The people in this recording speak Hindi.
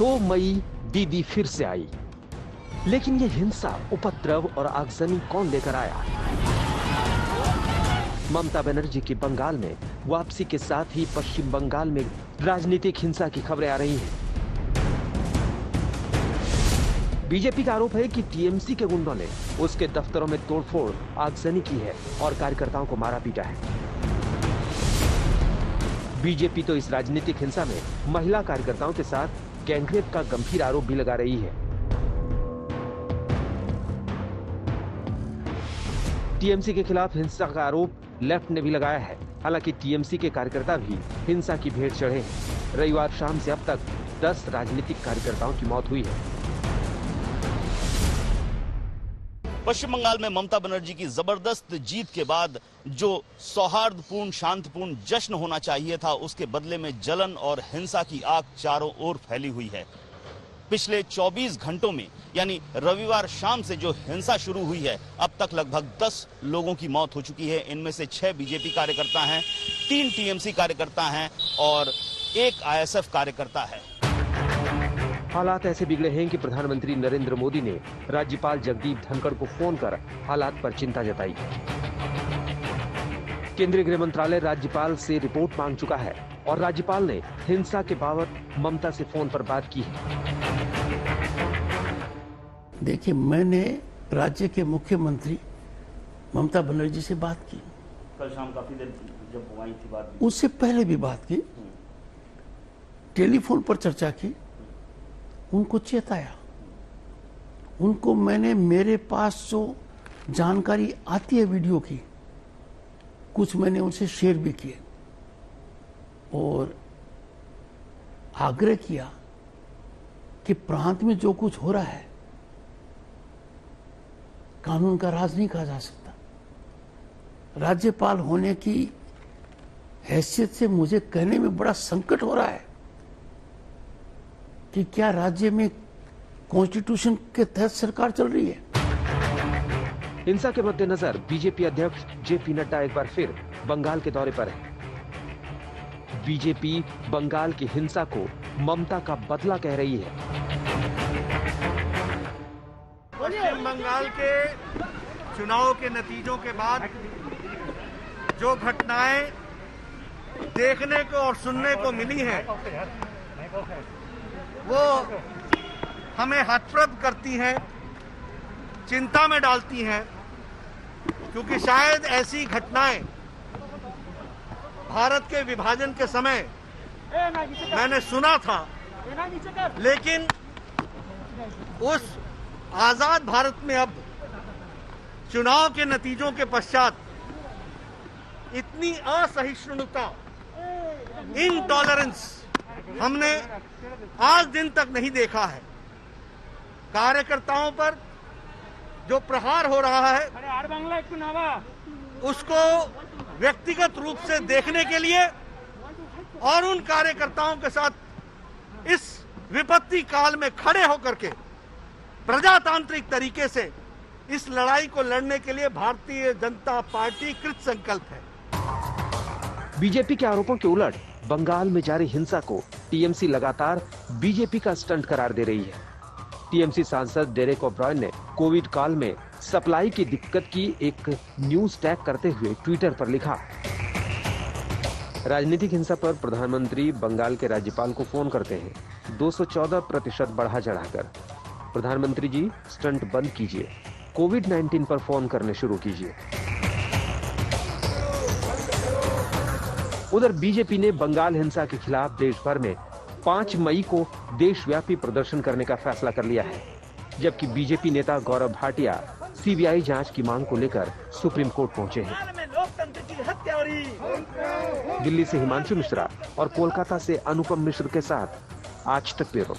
2 मई दीदी फिर से आई, लेकिन ये हिंसा, उपद्रव और आगजनी कौन लेकर आया? ममता बनर्जी की बंगाल में वापसी के साथ ही पश्चिम बंगाल में राजनीतिक हिंसा की खबरें आ रही हैं। बीजेपी का आरोप है कि टीएमसी के गुंडों ने उसके दफ्तरों में तोड़फोड़, आगजनी की है और कार्यकर्ताओं को मारा पीटा है। बीजेपी तो इस राजनीतिक हिंसा में महिला कार्यकर्ताओं के साथ गैंगरेप का गंभीर आरोप भी लगा रही है। टीएमसी के खिलाफ हिंसा का आरोप लेफ्ट ने भी लगाया है। हालांकि टीएमसी के कार्यकर्ता भी हिंसा की भेंट चढ़े हैं। रविवार शाम से अब तक 10 राजनीतिक कार्यकर्ताओं की मौत हुई है। पश्चिम बंगाल में ममता बनर्जी की जबरदस्त जीत के बाद जो सौहार्दपूर्ण, शांतिपूर्ण जश्न होना चाहिए था, उसके बदले में जलन और हिंसा की आग चारों ओर फैली हुई है। पिछले 24 घंटों में यानी रविवार शाम से जो हिंसा शुरू हुई है, अब तक लगभग 10 लोगों की मौत हो चुकी है। इनमें से 6 बीजेपी कार्यकर्ता हैं, 3 टीएमसी कार्यकर्ता हैं और 1 आईएसएफ कार्यकर्ता है। हालात ऐसे बिगड़े हैं कि प्रधानमंत्री नरेंद्र मोदी ने राज्यपाल जगदीप धनखड़ को फोन कर हालात पर चिंता जताई। केंद्रीय गृह मंत्रालय राज्यपाल से रिपोर्ट मांग चुका है और राज्यपाल ने हिंसा के बाबत ममता से फोन पर बात की है। देखिए, मैंने राज्य के मुख्यमंत्री ममता बनर्जी से बात की। कल शाम काफी देर जब आई थी बात, उससे पहले भी बात की, टेलीफोन पर चर्चा की, उनको चेताया। उनको मैंने मेरे पास जो जानकारी आती है वीडियो की, कुछ मैंने उनसे शेयर भी किए और आग्रह किया कि प्रांत में जो कुछ हो रहा है, कानून का राज नहीं कहा जा सकता। राज्यपाल होने की हैसियत से मुझे कहने में बड़ा संकट हो रहा है कि क्या राज्य में कॉन्स्टिट्यूशन के तहत सरकार चल रही है। हिंसा के मद्देनजर बीजेपी अध्यक्ष जेपी नड्डा एक बार फिर बंगाल के दौरे पर है। बीजेपी बंगाल की हिंसा को ममता का बदला कह रही है। पश्चिम बंगाल के चुनाव के नतीजों के बाद जो घटनाएं देखने को और सुनने को मिली हैं, वो हमें हतप्रभ करती हैं, चिंता में डालती हैं, क्योंकि शायद ऐसी घटनाएं भारत के विभाजन के समय मैंने सुना था, लेकिन उस आजाद भारत में अब चुनाव के नतीजों के पश्चात इतनी असहिष्णुता, इनटॉलरेंस हमने आज दिन तक नहीं देखा है। कार्यकर्ताओं पर जो प्रहार हो रहा है, उसको व्यक्तिगत रूप से देखने के लिए और उन कार्यकर्ताओं के साथ इस विपत्ति काल में खड़े होकर के प्रजातांत्रिक तरीके से इस लड़ाई को लड़ने के लिए भारतीय जनता पार्टी कृत संकल्प है। बीजेपी के आरोपों के उलट बंगाल में जारी हिंसा को टीएमसी लगातार बीजेपी का स्टंट करार दे रही है। टीएमसी सांसद डेरेक ओब्रायन ने कोविड काल में सप्लाई की दिक्कत की एक न्यूज टैग करते हुए ट्विटर पर लिखा, राजनीतिक हिंसा पर प्रधानमंत्री बंगाल के राज्यपाल को फोन करते हैं 214% बढ़ा चढ़ाकर। प्रधानमंत्री जी, स्टंट बंद कीजिए, कोविड-19 पर फोन करने शुरू कीजिए। उधर बीजेपी ने बंगाल हिंसा के खिलाफ देश भर में 5 मई को देशव्यापी प्रदर्शन करने का फैसला कर लिया है, जबकि बीजेपी नेता गौरव भाटिया सीबीआई जांच की मांग को लेकर सुप्रीम कोर्ट पहुंचे हैं। दिल्ली से हिमांशु मिश्रा और कोलकाता से अनुपम मिश्र के साथ आज तक ब्यूरो।